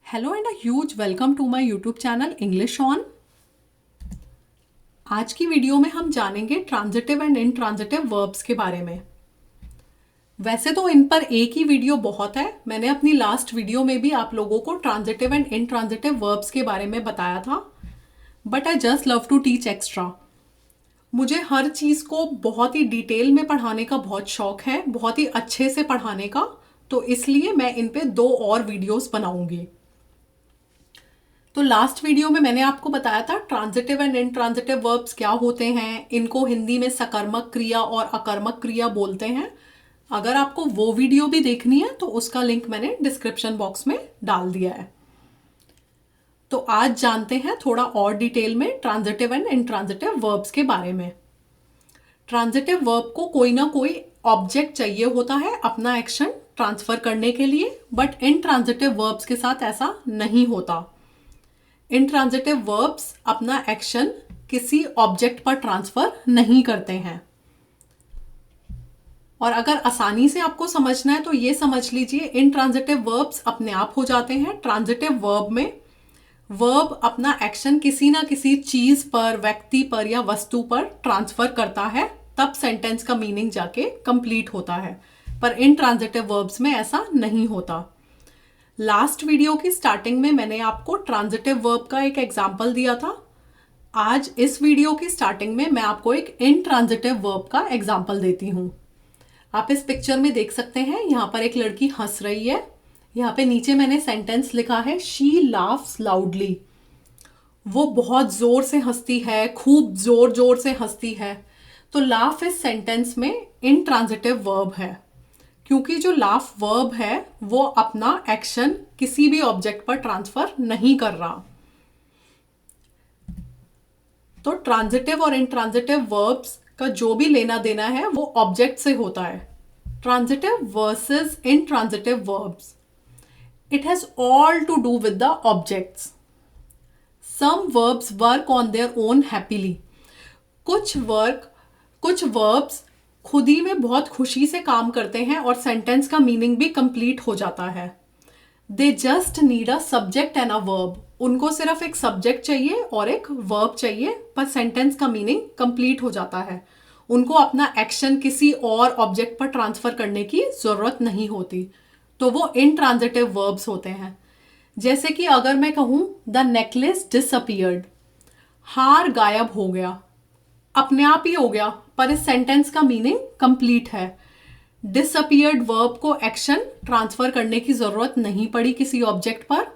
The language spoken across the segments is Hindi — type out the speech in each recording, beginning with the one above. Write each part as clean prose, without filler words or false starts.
Hello and a huge welcome to my YouTube channel English on. आज की वीडियो में हम जानेंगे ट्रांजिटिव एंड इनट्रांजिटिव वर्ब्स के बारे में। वैसे तो इन पर एक ही वीडियो बहुत है। मैंने अपनी लास्ट वीडियो में भी आप लोगों को ट्रांजिटिव एंड इनट्रांजिटिव वर्ब्स के बारे में बताया था, but I just love to teach extra. मुझे हर चीज़ को बहुत ही डिटेल में पढ़ाने का बहुत शौक है, बहुत ही अच्छे से पढ़ाने का, तो इसलिए मैं इन पे 2 और वीडियोस बनाऊंगी। तो लास्ट वीडियो में मैंने आपको बताया था ट्रांजिटिव एंड इनट्रांजिटिव वर्ब्स क्या होते हैं। इनको हिंदी में सकर्मक क्रिया और अकर्मक क्रिया बोलते हैं। अगर आपको वो वीडियो भी देखनी है तो उसका लिंक मैंने डिस्क्रिप्शन बॉक्स में डाल दिया है। तो आज जानते हैं थोड़ा और डिटेल में ट्रांजिटिव एंड इनट्रांजिटिव वर्ब्स के बारे में। ट्रांजिटिव वर्ब को कोई ना कोई ऑब्जेक्ट चाहिए होता है अपना एक्शन ट्रांसफर करने के लिए, बट इनट्रांजिटिव वर्ब्स के साथ ऐसा नहीं होता। इनट्रांजिटिव वर्ब्स अपना एक्शन किसी ऑब्जेक्ट पर ट्रांसफर नहीं करते हैं। और अगर आसानी से आपको समझना है तो ये समझ लीजिए, इनट्रांजिटिव वर्ब्स अपने आप हो जाते हैं। ट्रांजिटिव वर्ब में वर्ब अपना एक्शन किसी ना किसी चीज पर, व्यक्ति पर या वस्तु पर ट्रांसफर करता है, तब सेंटेंस का मीनिंग जाके कंप्लीट होता है। पर इनट्रांजिटिव वर्ब्स में ऐसा नहीं होता। लास्ट वीडियो की स्टार्टिंग में मैंने आपको ट्रांजिटिव वर्ब का एक एग्जाम्पल दिया था। आज इस वीडियो की स्टार्टिंग में मैं आपको एक इनट्रांजिटिव वर्ब का एग्जाम्पल देती हूँ। आप इस पिक्चर में देख सकते हैं, यहाँ पर एक लड़की हंस रही है। यहाँ पे नीचे मैंने सेंटेंस लिखा है, शी लाफ्स लाउडली। वो बहुत जोर से हंसती है, खूब जोर जोर से हंसती है। तो लाफ इस सेंटेंस में इनट्रांजिटिव वर्ब है, क्योंकि जो लाफ वर्ब है वो अपना एक्शन किसी भी ऑब्जेक्ट पर ट्रांसफर नहीं कर रहा। तो ट्रांजिटिव और इनट्रांजिटिव वर्ब्स का जो भी लेना देना है वो ऑब्जेक्ट से होता है। Transitive versus intransitive verbs, it has all to do with the objects. Some verbs work on their own happily. कुछ वर्ब्स खुद ही में बहुत खुशी से काम करते हैं और सेंटेंस का मीनिंग भी कंप्लीट हो जाता है। They just need a subject and a verb. उनको सिर्फ एक सब्जेक्ट चाहिए और एक वर्ब चाहिए, पर सेंटेंस का मीनिंग कंप्लीट हो जाता है। उनको अपना एक्शन किसी और ऑब्जेक्ट पर ट्रांसफर करने की जरूरत नहीं होती। तो वो इनट्रांजिटिव वर्ब्स होते हैं। जैसे कि अगर मैं कहूं द नेकलेस डिसअपियर्ड, हार गायब हो गया, अपने आप ही हो गया, पर इस सेंटेंस का मीनिंग कंप्लीट है। डिसअपियर्ड वर्ब को एक्शन ट्रांसफर करने की जरूरत नहीं पड़ी किसी ऑब्जेक्ट पर,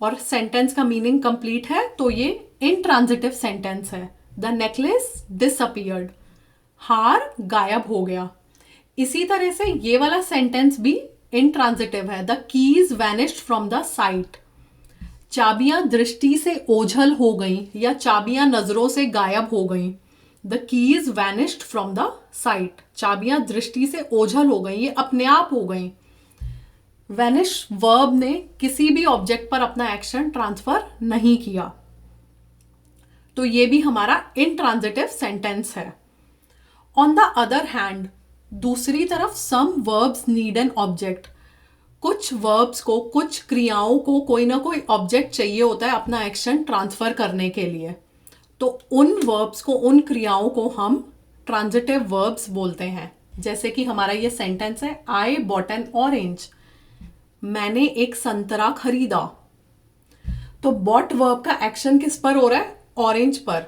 और सेंटेंस का मीनिंग कंप्लीट है, तो ये इनट्रांजिटिव सेंटेंस है। द नेकलेस डिसअपियर्ड, हार गायब हो गया। इसी तरह से ये वाला सेंटेंस भी इनट्रांजिटिव है। The keys vanished from the site, चाबियां दृष्टि से ओझल हो गई या चाबियां नजरों से गायब हो गई। The keys vanished from the site, चाबियां दृष्टि से ओझल हो गई, ये अपने आप हो गई। वैनिश वर्ब ने किसी भी ऑब्जेक्ट पर अपना एक्शन ट्रांसफर नहीं किया, तो ये भी हमारा इनट्रांजिटिव सेंटेंस है। ऑन द अदर हैंड, दूसरी तरफ some verbs need an object. कुछ वर्ब्स को, कुछ क्रियाओं को कोई ना कोई ऑब्जेक्ट चाहिए होता है अपना एक्शन ट्रांसफर करने के लिए। तो उन वर्ब्स को, उन क्रियाओं को हम ट्रांजिटिव वर्ब्स बोलते हैं। जैसे कि हमारा ये सेंटेंस है, आई बॉट एन ऑरेंज, मैंने एक संतरा खरीदा। तो बॉट वर्ब का एक्शन किस पर हो रहा है? ऑरेंज पर।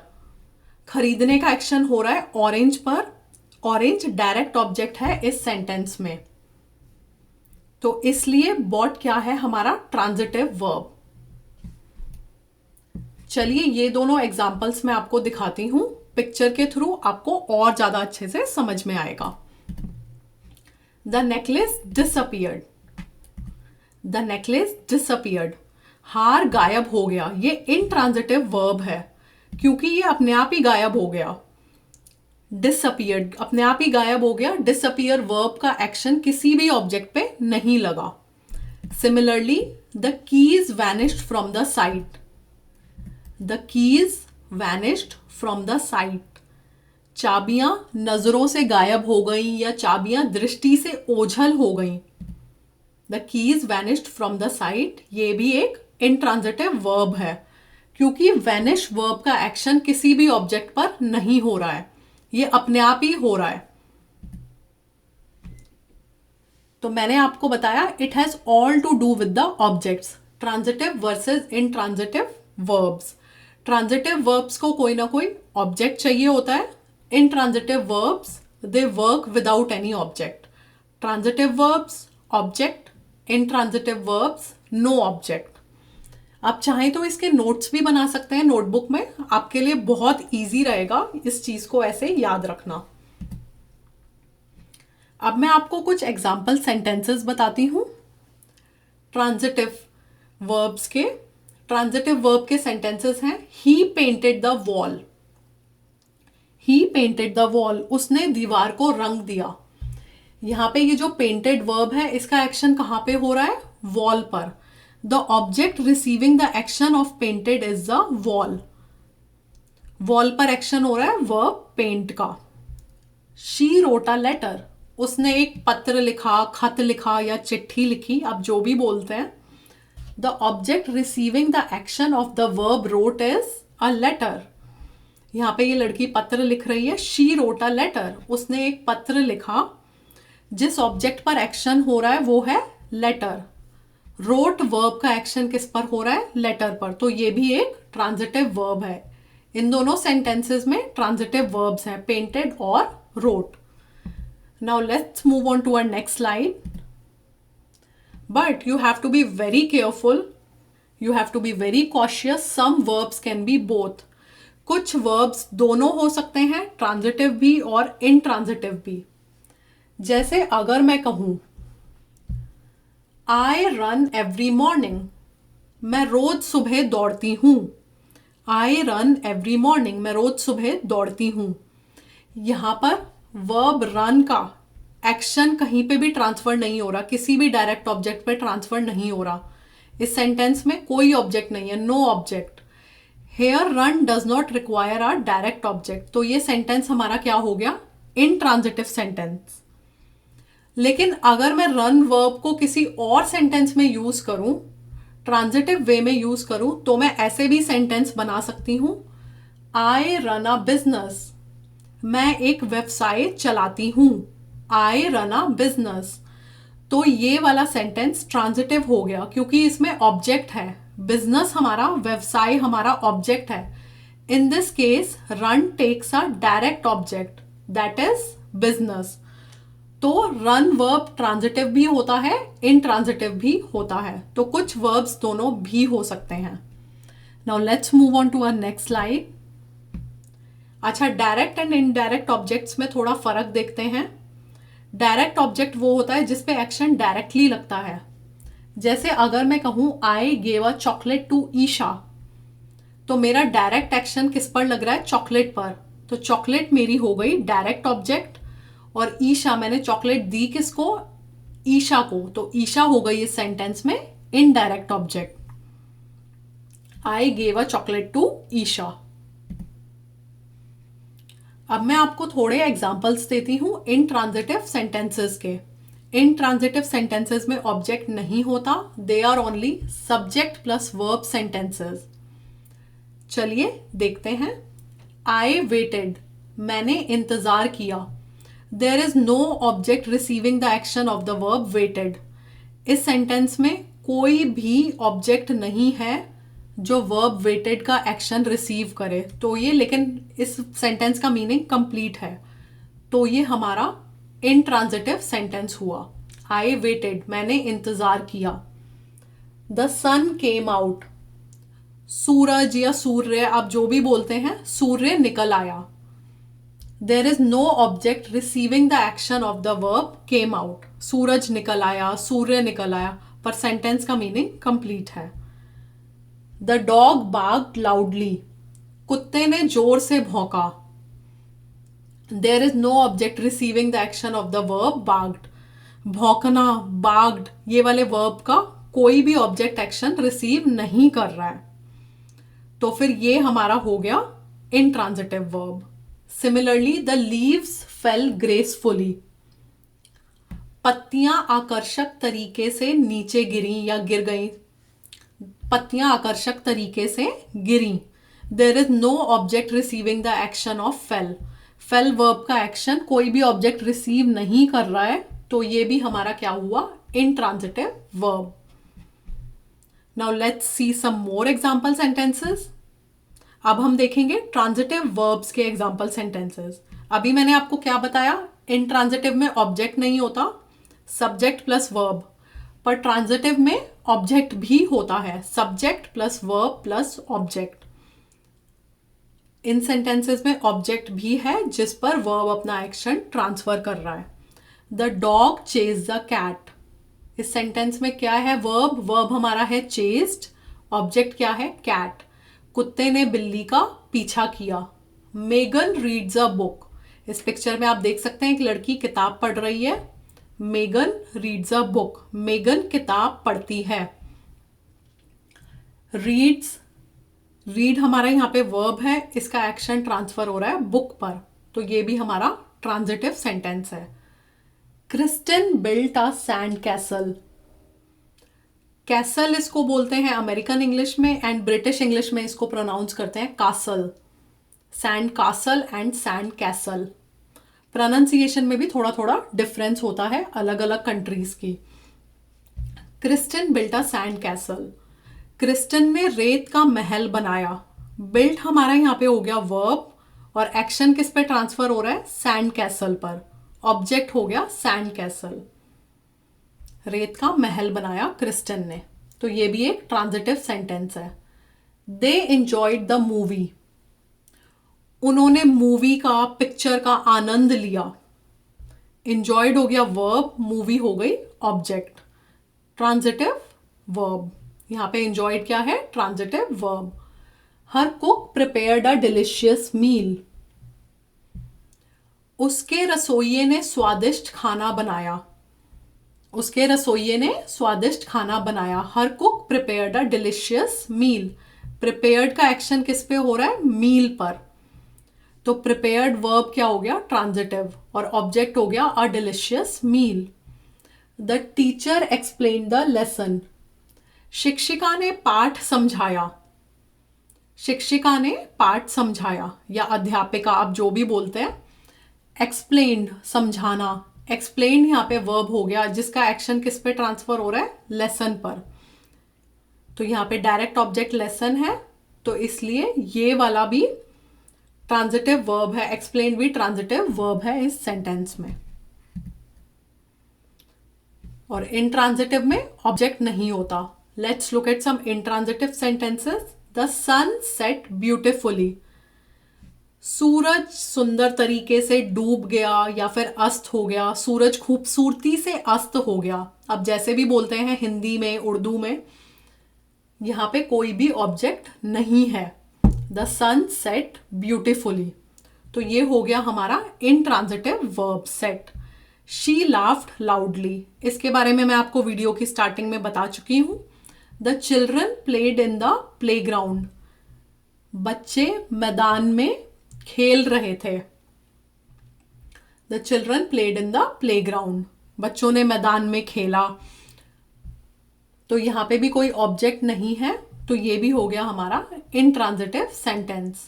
खरीदने का एक्शन हो रहा है ऑरेंज पर। ऑरेंज डायरेक्ट ऑब्जेक्ट है इस सेंटेंस में, तो इसलिए बॉट क्या है? हमारा ट्रांजिटिव वर्ब। चलिए ये दोनों एग्जाम्पल्स मैं आपको दिखाती हूं पिक्चर के थ्रू, आपको और ज्यादा अच्छे से समझ में आएगा। The necklace disappeared, the necklace disappeared, हार गायब हो गया। ये इनट्रांजिटिव वर्ब है, क्योंकि ये अपने आप ही गायब हो गया। डिसअपियर्ड, अपने आप ही गायब हो गया। डिसअपियर वर्ब का एक्शन किसी भी ऑब्जेक्ट पे नहीं लगा। Similarly, the keys vanished from the site, the keys vanished from the site, चाबियां नजरों से गायब हो गई या चाबियां दृष्टि से ओझल हो गई। The keys vanished from the site, ये भी एक इंट्रांजिटिव वर्ब है, क्योंकि वैनिश वर्ब का एक्शन किसी भी ऑब्जेक्ट पर नहीं हो रहा है, ये अपने आप ही हो रहा है। तो मैंने आपको बताया it has all to do with the objects. Transitive versus intransitive verbs. Transitive verbs को कोई ना कोई ऑब्जेक्ट चाहिए होता है। Intransitive verbs they work without any object. Transitive verbs object, intransitive verbs no object. आप चाहें तो इसके नोट्स भी बना सकते हैं नोटबुक में, आपके लिए बहुत इजी रहेगा इस चीज को ऐसे याद रखना। अब मैं आपको कुछ एग्जाम्पल सेंटेंसेस बताती हूँ ट्रांजिटिव वर्ब्स के। ट्रांजिटिव वर्ब के सेंटेंसेस हैं ही painted the wall. He painted the wall, उसने दीवार को रंग दिया। यहाँ पे ये जो पेंटेड वर्ब है इसका एक्शन कहाँ पे हो रहा है? वॉल पर। The object receiving the action of painted is the wall. Wall पर एक्शन हो रहा है वर्ब पेंट का। शी रोट अ लेटर, उसने एक पत्र लिखा, खत लिखा या चिट्ठी लिखी, आप जो भी बोलते हैं। The object receiving the action of the verb wrote is a letter. यहाँ पे ये लड़की पत्र लिख रही है, शी रोट अ लेटर, उसने एक पत्र लिखा। जिस ऑब्जेक्ट पर एक्शन हो रहा है वो है लेटर। रोट वर्ब का एक्शन किस पर हो रहा है? लेटर पर। तो ये भी एक ट्रांजिटिव वर्ब है। इन दोनों सेंटेंसेस में ट्रांजिटिव वर्ब्स हैं, पेंटेड और road. Now let's move on to our next slide. But you have to be very careful. You have to be very cautious. Some verbs can be both. कुछ verbs दोनों हो सकते हैं, ट्रांजिटिव भी और इनट्रांजिटिव भी। जैसे अगर मैं कहूं I run every morning, मैं रोज सुबह दौड़ती हूं। I run every morning, मैं रोज सुबह दौड़ती हूं। यहां पर वर्ब रन का एक्शन कहीं पे भी ट्रांसफर नहीं हो रहा, किसी भी डायरेक्ट ऑब्जेक्ट पे ट्रांसफर नहीं हो रहा। इस सेंटेंस में कोई ऑब्जेक्ट नहीं है, no object. Here run does not require a direct object. तो ये सेंटेंस हमारा क्या हो गया? Intransitive sentence. लेकिन अगर मैं रन वर्ब को किसी और सेंटेंस में यूज करूं, ट्रांजिटिव वे में यूज करूं, तो मैं ऐसे भी सेंटेंस बना सकती हूं। आई रन अ बिजनेस, मैं एक व्यवसाय चलाती हूं। I run a business. तो ये वाला सेंटेंस ट्रांजिटिव हो गया क्योंकि इसमें ऑब्जेक्ट है। बिजनेस हमारा, व्यवसाय हमारा ऑब्जेक्ट है। In this case run takes a direct object, that is business. तो रन वर्ब ट्रांजिटिव भी होता है, इनट्रांजिटिव भी होता है। तो कुछ वर्ब्स दोनों भी हो सकते हैं। Now let's move on to our next slide. अच्छा, डायरेक्ट एंड इनडायरेक्ट ऑब्जेक्ट्स में थोड़ा फर्क देखते हैं। डायरेक्ट ऑब्जेक्ट वो होता है जिसपे एक्शन डायरेक्टली लगता है। जैसे अगर मैं कहूं I gave a chocolate to Isha, तो मेरा डायरेक्ट एक्शन किस पर लग रहा है? चॉकलेट पर। तो चॉकलेट मेरी हो गई डायरेक्ट ऑब्जेक्ट, और ईशा, मैंने चॉकलेट दी किसको? ईशा को। तो ईशा हो गई इस सेंटेंस में indirect object. I gave a chocolate to Isha. अब मैं आपको थोड़े एग्जाम्पल्स देती हूं इनट्रांजिटिव सेंटेंसेस के। इनट्रांजिटिव सेंटेंसेस में ऑब्जेक्ट नहीं होता, they are only subject plus verb sentences. चलिए देखते हैं। आई वेटेड, मैंने इंतजार किया। There is no object receiving the action of the verb waited. इस सेंटेंस में कोई भी ऑब्जेक्ट नहीं है जो वर्ब वेटेड का एक्शन रिसीव करे। तो ये, लेकिन इस सेंटेंस का मीनिंग कंप्लीट है, तो ये हमारा इनट्रांजिटिव सेंटेंस हुआ। आई वेटेड, मैंने इंतजार किया। द सन केम आउट, सूरज या सूर्य, आप जो भी बोलते हैं, सूर्य निकल आया। There is no object receiving the action of the verb came out. सूरज निकल आया, सूर्य निकल आया, पर सेंटेंस का मीनिंग कंप्लीट है। द डॉग बार्क्ड लाउडली, कुत्ते ने जोर से भौंका। There is no object receiving the action of the verb barked. भौंकना, बार्क्ड, ये वाले वर्ब का कोई भी ऑब्जेक्ट एक्शन रिसीव नहीं कर रहा है, तो फिर ये हमारा हो गया intransitive verb. Similarly the leaves fail gracefully, पत्तियां आकर्षक तरीके से नीचे गिरी या गिर गई। पत्तियां आकर्षक तरीके से गिरी। There is no object receiving the action of fell. Fell verb का एक्शन कोई भी ऑब्जेक्ट रिसीव नहीं कर रहा है, तो ये भी हमारा क्या हुआ, intransitive verb. Now let's see some more example sentences. अब हम देखेंगे ट्रांजिटिव वर्ब्स के एग्जाम्पल सेंटेंसेस। अभी मैंने आपको क्या बताया, इंट्रांजिटिव में ऑब्जेक्ट नहीं होता, सब्जेक्ट प्लस वर्ब, पर ट्रांजिटिव में ऑब्जेक्ट भी होता है, subject plus verb plus object. इन सेंटेंसेस में ऑब्जेक्ट भी है जिस पर वर्ब अपना एक्शन ट्रांसफर कर रहा है। The dog chase the cat. इस सेंटेंस में क्या है, वर्ब, वर्ब हमारा है चेस्ड, ऑब्जेक्ट क्या है, कैट। कुत्ते ने बिल्ली का पीछा किया। Megan reads a book. इस पिक्चर में आप देख सकते हैं एक लड़की किताब पढ़ रही है। Megan reads a book, Megan किताब पढ़ती है। रीड्स, रीड हमारा यहाँ पे वर्ब है, इसका एक्शन ट्रांसफर हो रहा है बुक पर, तो ये भी हमारा ट्रांजिटिव सेंटेंस है। Kristen built a sand castle. Castle इसको बोलते हैं अमेरिकन इंग्लिश में, एंड ब्रिटिश इंग्लिश में इसको प्रोनाउंस करते हैं castle. Sand castle and sand castle. Pronunciation में भी थोड़ा थोड़ा डिफरेंस होता है अलग अलग कंट्रीज की। Kristen built a sand castle. Kristen ने रेत का महल बनाया। बिल्ट हमारा यहाँ पे हो गया वर्ब, और एक्शन किस पे ट्रांसफर हो रहा है, सैंड कैसल पर। ऑब्जेक्ट हो गया सैंड कैसल। रेत का महल बनाया क्रिस्टन ने, तो ये भी एक ट्रांजिटिव सेंटेंस है। दे एंजॉयड द मूवी। उन्होंने मूवी का, पिक्चर का आनंद लिया। एंजॉयड हो गया वर्ब, मूवी हो गई ऑब्जेक्ट, ट्रांजिटिव वर्ब। यहाँ पे एंजॉयड क्या है, transitive verb. Her cook prepared a delicious meal. उसके रसोइये ने स्वादिष्ट खाना बनाया। उसके रसोइये ने स्वादिष्ट खाना बनाया। Her cook prepared a delicious meal. Prepared का एक्शन किस पे हो रहा है, मील पर, तो प्रिपेयर्ड वर्ब क्या हो गया, ट्रांजिटिव, और ऑब्जेक्ट हो गया a delicious meal. The teacher explain the lesson. शिक्षिका ने पाठ समझाया। शिक्षिका ने पाठ समझाया, या अध्यापिका, आप जो भी बोलते हैं। एक्सप्लेन्ड समझाना, एक्सप्लेन यहाँ पे वर्ब हो गया जिसका एक्शन किस पे ट्रांसफर हो रहा है, लेसन पर, तो यहाँ पे डायरेक्ट ऑब्जेक्ट लेसन है, तो इसलिए ये वाला भी ट्रांजिटिव वर्ब है। एक्सप्लेन भी ट्रांजिटिव वर्ब है इस सेंटेंस में। और इंट्रांजिटिव में ऑब्जेक्ट नहीं होता। Let's look at some intransitive sentences. The sun set beautifully. सूरज सुंदर तरीके से डूब गया या फिर अस्त हो गया। सूरज खूबसूरती से अस्त हो गया। अब जैसे भी बोलते हैं हिंदी में, उर्दू में, यहाँ पे कोई भी ऑब्जेक्ट नहीं है। द सन सेट ब्यूटिफुली, तो ये हो गया हमारा intransitive verb set. She laughed loudly, इसके बारे में मैं आपको वीडियो की स्टार्टिंग में बता चुकी हूँ। The children played in the playground, बच्चे मैदान में खेल रहे थे। The children played in the playground, बच्चों ने मैदान में खेला, तो यहाँ पे भी कोई ऑब्जेक्ट नहीं है, तो ये भी हो गया हमारा intransitive sentence.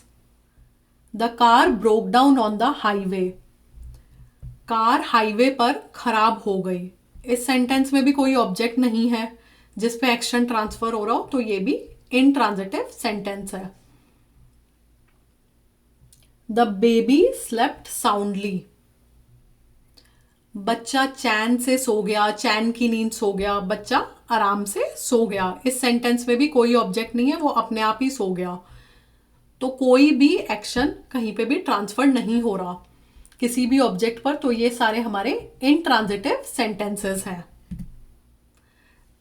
The car broke down on the highway, car highway पर खराब हो गई। इस सेंटेंस में भी कोई ऑब्जेक्ट नहीं है जिस पे एक्शन ट्रांसफर हो रहा हो, तो ये भी इंट्रांजिटिव सेंटेंस है। द बेबी स्लेप्ट साउंडली, बच्चा चैन से सो गया, चैन की नींद सो गया, बच्चा आराम से सो गया। इस सेंटेंस में भी कोई ऑब्जेक्ट नहीं है, वो अपने आप ही सो गया, तो कोई भी एक्शन कहीं पे भी ट्रांसफर नहीं हो रहा किसी भी ऑब्जेक्ट पर, तो ये सारे हमारे इंट्रांजिटिव सेंटेंसेस हैं।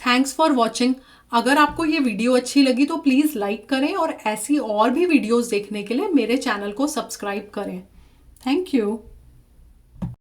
Thanks for watching. अगर आपको ये वीडियो अच्छी लगी तो प्लीज़ लाइक करें, और ऐसी और भी वीडियोस देखने के लिए मेरे चैनल को सब्सक्राइब करें। Thank you.